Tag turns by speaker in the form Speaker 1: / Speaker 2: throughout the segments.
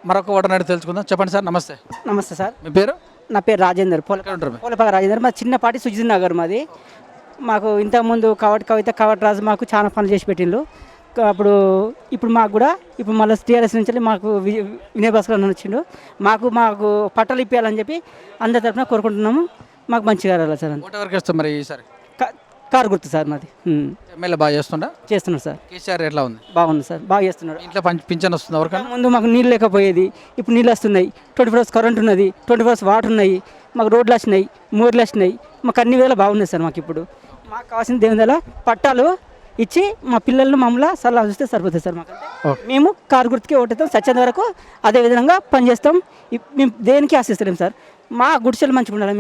Speaker 1: మరొక ఓటర్ అడిగి తెలుసుకుందాం. చెప్పండి సార్. నమస్తే.
Speaker 2: నమస్తే సార్.
Speaker 1: మీ పేరు?
Speaker 2: నా పేరు రాజేందర్.
Speaker 1: ఎక్కడ ఉంటారు మీరు?
Speaker 2: పోలపాక రాజేందర్. మా చిన్నపాటి సుజిత్ నగర్ మాది. మాకు ఇంతకుముందు కవట్ రాజు మాకు చాలా పనులు చేసి పెట్టిండు. ఇప్పుడు మాకు కూడా ఇప్పుడు మళ్ళీ టీఆర్ఎస్ నుంచి మాకు వినయ్ భాస్కర్ అన్న వచ్చిండు. మాకు పట్టాలు ఇప్పించాలని చెప్పి అందరి తరఫున కోరుకుంటున్నాము. మాకు మంచిగా రావాలి సార్.
Speaker 1: ఓటు ఎవరికి ఇస్తాం మరి ఈసారి?
Speaker 2: కారు గుర్తు సార్ మాది.
Speaker 1: ఎమ్మెల్యే బాగా
Speaker 2: చేస్తున్నాడు సార్.
Speaker 1: కేసీఆర్ ఎట్లా ఉంది?
Speaker 2: బాగుంది సార్, బాగా చేస్తున్నాడు.
Speaker 1: ఇంట్లో పింఛన్ వస్తుంది ఎవరికైనా?
Speaker 2: ముందు మాకు నీళ్ళు లేకపోయేది, ఇప్పుడు నీళ్ళు వస్తున్నాయి. 24 hours కరెంట్ ఉన్నది, 24 hours వాటర్ ఉన్నాయి, మాకు రోడ్లు వచ్చినాయి, మోర్లు వచ్చినాయి. మాకు అన్ని వేళ బాగున్నాయి సార్. మాకు ఇప్పుడు మాకు కావాల్సిన దేవుని దగ్గర పట్టాలు ఇచ్చి మా పిల్లలను మమ్మల్ని సలహా చూస్తే సరిపోతుంది సార్. మాకు మేము కారు గుర్తుకే ఓటేస్తాం సత్యం వరకు. అదేవిధంగా పనిచేస్తాం. మేము దేనికి ఆశిస్తలేం సార్. మా గుడిసెలు మంచిగా ఉండాలి,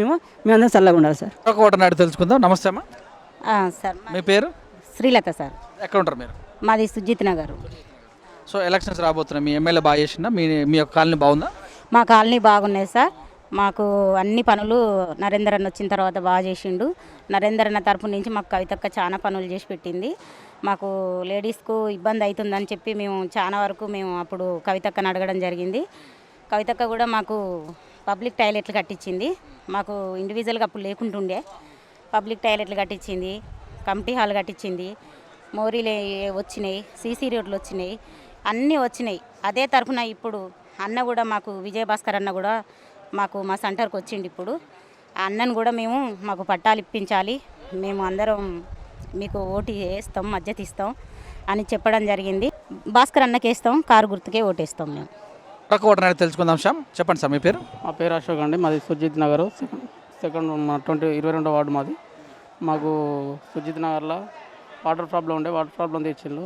Speaker 2: మేమందరం చల్లగా ఉండాలి సార్.
Speaker 1: ఒక ఓటర్ నాడు తెలుసుకుందాం. నమస్తే అమ్మా.
Speaker 3: సార్
Speaker 1: మీ పేరు?
Speaker 3: శ్రీలత సార్.
Speaker 1: ఎక్కడ ఉంటారు మీరు?
Speaker 3: మాది సుజిత్ నగర్.
Speaker 1: సో ఎలక్షన్స్ రాబోతున్నాయి, మీ ఎమ్మెల్యే బాగా చేసిందా? మీ యొక్క కాలనీ బాగుందా?
Speaker 3: మా కాలనీ బాగున్నాయి సార్. మాకు అన్ని పనులు నరేందర్ అన్న వచ్చిన తర్వాత బాగా చేసిండు. నరేందర్ అన్న తరపు నుంచి మాకు కవితక్క చాలా పనులు చేసి పెట్టింది. మాకు లేడీస్కు ఇబ్బంది అవుతుందని చెప్పి మేము చాలా వరకు అప్పుడు కవితక్కను అడగడం జరిగింది. కవితక్క కూడా మాకు పబ్లిక్ టాయిలెట్లు కట్టించింది. మాకు ఇండివిజువల్గా అప్పుడు లేకుంటుండే పబ్లిక్ టాయిలెట్లు కట్టించింది, కమిటీ హాల్ కట్టించింది, మోరీలు వచ్చినాయి, సీసీ రోడ్లు వచ్చినాయి, అన్నీ వచ్చినాయి. అదే తరఫున ఇప్పుడు అన్న కూడా మాకు విజయభాస్కర్ అన్న కూడా మాకు మా సెంటర్కి వచ్చిండు. ఇప్పుడు ఆ అన్నను కూడా మాకు పట్టాలు ఇప్పించాలి, మేము అందరం మీకు ఓటు వేస్తాం, మద్దతు ఇస్తాం అని చెప్పడం జరిగింది. భాస్కర్ అన్నకి వేస్తాం, కారు గుర్తుకే ఓటేస్తాం మేము.
Speaker 1: ఒక ఓటర్ నాడు తెలుసుకుందాం. శ్యామ్ చెప్పండి సార్. మీ పేరు?
Speaker 4: మా పేరు అశోక్ అండి. మాది సుజిత్ నగర్ సెకండ్ 22వ వార్డు మాది. మాకు సుజిత్ నగర్లో వాటర్ ప్రాబ్లం ఉండే, వాటర్ ప్రాబ్లం తెచ్చిళ్ళు.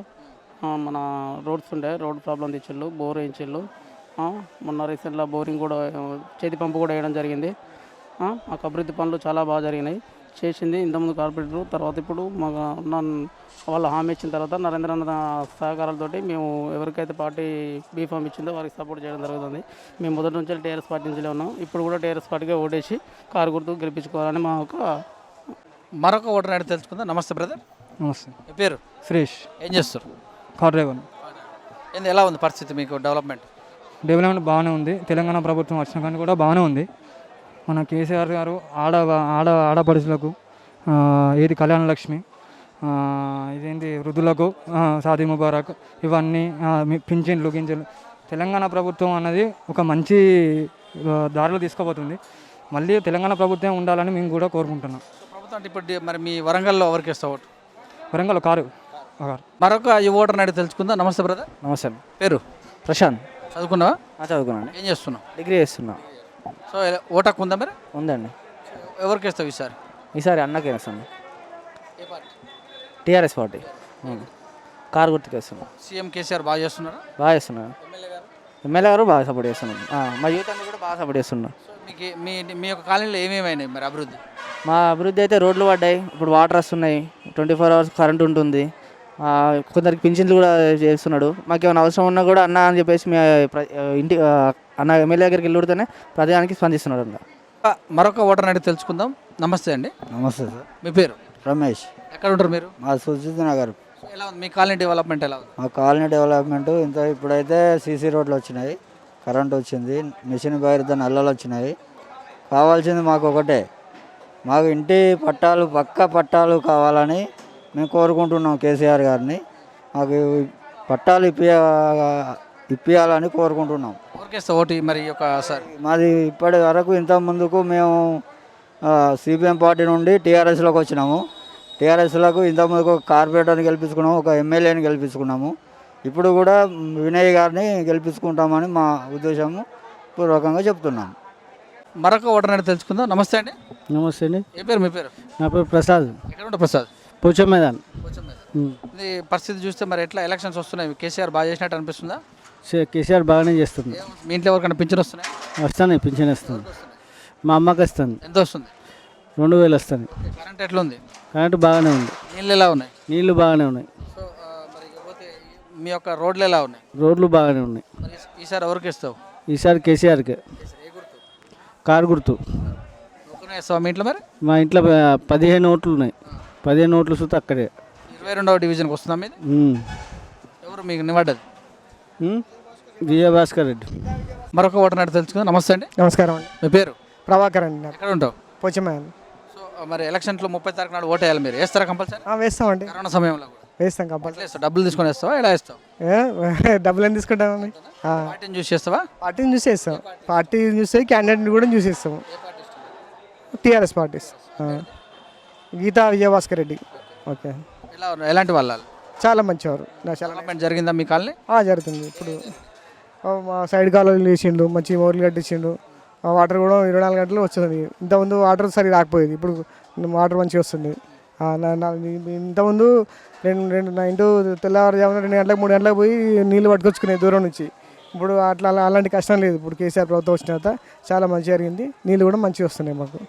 Speaker 4: మన రోడ్స్ ఉండే, రోడ్ ప్రాబ్లం తెచ్చిళ్ళు, బోర్ వేయించిళ్ళు. మొన్న రీసెంట్లో బోరింగ్ కూడా, చేతి పంపు కూడా వేయడం జరిగింది. మాకు అభివృద్ధి పనులు చాలా బాగా జరిగినాయి, చేసింది ఇంతకుముందు కార్పొరేటర్. తర్వాత ఇప్పుడు మాకు వాళ్ళు హామీ ఇచ్చిన తర్వాత నరేంద్ర అన్న సహకారాలతోటి మేము ఎవరికైతే పార్టీ బీఫామ్ ఇచ్చిందో వారికి సపోర్ట్ చేయడం జరుగుతుంది. మేము మొదటి నుంచి టీఆర్ఎస్ పార్టీ నుంచిలే ఉన్నాం. ఇప్పుడు కూడా టీఆర్ఎస్ పార్టీగా ఓటేసి కారు గుర్తు గెలిపించుకోవాలని మా
Speaker 1: మరొక ఓటర్ నాడు తెలుసుకుందాం. నమస్తే బ్రదర్.
Speaker 5: నమస్తే.
Speaker 1: మీ పేరు?
Speaker 5: సురేష్.
Speaker 1: ఏం చేస్తారు?
Speaker 5: Car driver.
Speaker 1: ఎలా ఉంది పరిస్థితి మీకు? డెవలప్మెంట్
Speaker 5: బాగానే ఉంది. తెలంగాణ ప్రభుత్వం వచ్చిన కానీ కూడా బాగానే ఉంది. మన కేసీఆర్ గారు ఆడపడుచులకు ఏది కళ్యాణ లక్ష్మి, ఇదేంటి వృద్ధులకు షాదీ ముబారక్, ఇవన్నీ పింఛన్లు గింజలు, తెలంగాణ ప్రభుత్వం అన్నది ఒక మంచి దారిలో తీసుకుపోతుంది. మళ్ళీ తెలంగాణ ప్రభుత్వం ఉండాలని మేము కూడా కోరుకుంటున్నాం.
Speaker 1: ప్రభుత్వం అంటే ఇప్పుడు మరి మీ వరంగల్లో ఎవరికి ఇస్తావు ఓటు?
Speaker 5: వరంగల్ కారు.
Speaker 1: మరొక ఈ ఓటర్ నాడు తెలుసుకుందాం. నమస్తే బ్రదర్.
Speaker 6: నమస్తే.
Speaker 1: పేరు?
Speaker 6: ప్రశాంత్.
Speaker 1: చదువుకున్నావా?
Speaker 6: చదువుకున్నాను.
Speaker 1: ఏం చేస్తున్నావు?
Speaker 6: డిగ్రీ చేస్తున్నా.
Speaker 1: సో ఓటు హక్కు ఉందా మరి?
Speaker 6: ఉందండి.
Speaker 1: ఎవరికి ఇస్తావు ఈసారి?
Speaker 6: ఈసారి అన్నకే వేస్తాను. TRS party. కారు గుర్తుకు వేస్తున్నాం.
Speaker 1: సీఎం కేసీఆర్ బాగా చేస్తున్నారా?
Speaker 6: బాగా చేస్తున్నాను. ఎమ్మెల్యే గారు బాగా సపోర్ట్ చేస్తున్నాను. మా యూత్ అన్ని కూడా బాగా సపోర్ట్ చేస్తున్నాను.
Speaker 1: మీ యొక్క కాలనీలో ఏమేమైనాయి మరి అభివృద్ధి?
Speaker 6: మా అభివృద్ధి అయితే రోడ్లు పడ్డాయి, ఇప్పుడు వాటర్ వస్తున్నాయి, 24 hours కరెంట్ ఉంటుంది. కొందరికి పింఛన్లు కూడా చేస్తున్నాడు. మాకు ఏమైనా అవసరం ఉన్నా కూడా అన్న అని చెప్పేసి మీ ఇంటి అన్న ఎమ్మెల్యే దగ్గరికి వెళ్ళితేనే ప్రతిదానికి స్పందిస్తున్నాడు అన్న.
Speaker 1: మరొక ఓటర్ నాడు తెలుసుకుందాం. నమస్తే అండి.
Speaker 7: నమస్తే సార్.
Speaker 1: మీ పేరు?
Speaker 7: రమేష్.
Speaker 1: ఎక్కడ ఉంటారు మీరు?
Speaker 7: మా సుజిత్ నగర్.
Speaker 1: ఎలా ఉంది మీ కాలనీ డెవలప్మెంట్? ఎలా ఉంది
Speaker 7: మా కాలనీ డెవలప్మెంట్? ఇప్పుడైతే సీసీ రోడ్లు వచ్చినాయి, కరెంట్ వచ్చింది, మిషన్ బయట నల్లలు వచ్చినాయి. కావాల్సింది మాకు ఒకటే, మాకు ఇంటి పట్టాలు, పక్క పట్టాలు కావాలని మేము కోరుకుంటున్నాం కేసీఆర్ గారిని. మాకు పట్టాలు ఇప్పియాలని కోరుకుంటున్నాం.
Speaker 1: ఓటు మరి ఒకసారి
Speaker 7: మాది ఇప్పటి వరకు ఇంత ముందుకు మేము సిపిఎం పార్టీ నుండి టీఆర్ఎస్లోకి వచ్చినాము. టీఆర్ఎస్లకు ఇంతకుముందుకు కార్పొరేటర్ని గెలిపించుకున్నాము, ఒక ఎమ్మెల్యేని గెలిపించుకున్నాము. ఇప్పుడు కూడా వినయ్ గారిని గెలిపించుకుంటామని మా ఉద్దేశము పూర్వకంగా చెప్తున్నాము.
Speaker 1: మరొక ఓటర్ నాడు తెలుసుకుందాం. నమస్తే అండి.
Speaker 2: నమస్తే అండి.
Speaker 1: ఏ పేరు? మీ పేరు?
Speaker 2: నా పేరు ప్రసాద్.
Speaker 1: ఎక్కడ ఉంటారు ప్రసాద్?
Speaker 2: పోచం మైదాన్.
Speaker 1: ఇది పరిస్థితి చూస్తే మరి ఎట్లా ఎలక్షన్స్ వస్తున్నాయి, కేసీఆర్ బాగా చేసినట్టు అనిపిస్తుందా?
Speaker 2: కేసీఆర్ బాగానే చేస్తుంది.
Speaker 1: మీ ఇంట్లో ఎవరికైనా పింఛన్ వస్తున్నాయి?
Speaker 2: వస్తాను, పింఛన్ వస్తుంది. మా అమ్మకి వస్తుంది.
Speaker 1: ఎంత వస్తుంది?
Speaker 2: 2000 వస్తుంది.
Speaker 1: కరెంట్ ఎట్లా ఉంది?
Speaker 2: కరెంటు బాగానే ఉంది.
Speaker 1: నీళ్ళు ఎలా ఉన్నాయి?
Speaker 2: నీళ్లు బాగానే ఉన్నాయి.
Speaker 1: సో మరి మీ యొక్క రోడ్లు ఎలా ఉన్నాయి?
Speaker 2: రోడ్లు బాగానే ఉన్నాయి.
Speaker 1: మరి ఈసారి ఎవరికి ఇస్తావు?
Speaker 2: ఈసారి కేసీఆర్కే. కారు గుర్తు.
Speaker 1: ఒక్కనే ఇస్తావా మీ ఇంట్లో? మరి
Speaker 2: మా ఇంట్లో 15 ఓట్లు ఉన్నాయి. 15 ఓట్లు చూస్తే అక్కడే.
Speaker 1: 22వ డివిజన్కి వస్తుందా మీది? ఎవరు మీకు నిలబడ్డది?
Speaker 2: విజయభాస్కర్ రెడ్డి.
Speaker 1: మరొక ఓటర్ నాడు తెలుసుకుందాం. నమస్తే అండి,
Speaker 8: నమస్కారం అండి.
Speaker 1: మీ పేరు?
Speaker 8: ప్రభాకర్ అండి.
Speaker 1: ఎక్కడ ఉంటావు?
Speaker 8: పోచమ్మాన్.
Speaker 1: సో మరి ఎలక్షన్లో 30 తారీఖు నాడు ఓటు వేయాలి, మీరు వేస్తారా కంపల్సరీ?
Speaker 8: వేస్తామండి.
Speaker 1: కరోనా సమయంలో కూడా
Speaker 8: వేస్తాం కంపల్సరీ.
Speaker 1: ఎట్లా వేస్తావు? డబ్బులు తీసుకొని వేస్తావా, ఎలా వేస్తావు?
Speaker 8: డబ్బులు ఏం తీసుకుంటామండి?
Speaker 1: పార్టీని చూసి చేస్తావా?
Speaker 8: పార్టీని చూసి వేస్తాం. పార్టీని చూస్తే క్యాండిడేట్ని కూడా చూసేస్తాము. TRS parties. Geetha Vijayabhaskar Reddy. Okay.
Speaker 1: ఎలా ఎలాంటి వాళ్ళు?
Speaker 8: చాలా మంచివారు. చాలా
Speaker 1: డెవలప్మెంట్ జరిగిందా మీ కాలనీ?
Speaker 8: జరుగుతుంది. ఇప్పుడు మా సైడ్ కాలువలు వేసిండు, మంచి మోర్లు కట్టించిండు. వాటర్ కూడా 24 గంటలు వస్తుంది. ఇంతకుముందు వాటర్ సరిగా రాకపోయేది, ఇప్పుడు వాటర్ మంచిగా వస్తుంది. ఇంతకుముందు నైట్ తెల్లవారుజామున 2 గంటలకు 3 గంటలకు పోయి నీళ్ళు పట్టుకొచ్చుకునే దూరం నుంచి. ఇప్పుడు అలాంటి కష్టం లేదు. ఇప్పుడు కేసీఆర్ ప్రభుత్వం వచ్చిన తర్వాత చాలా మంచిగా జరిగింది. నీళ్ళు కూడా మంచిగా వస్తున్నాయి మాకు.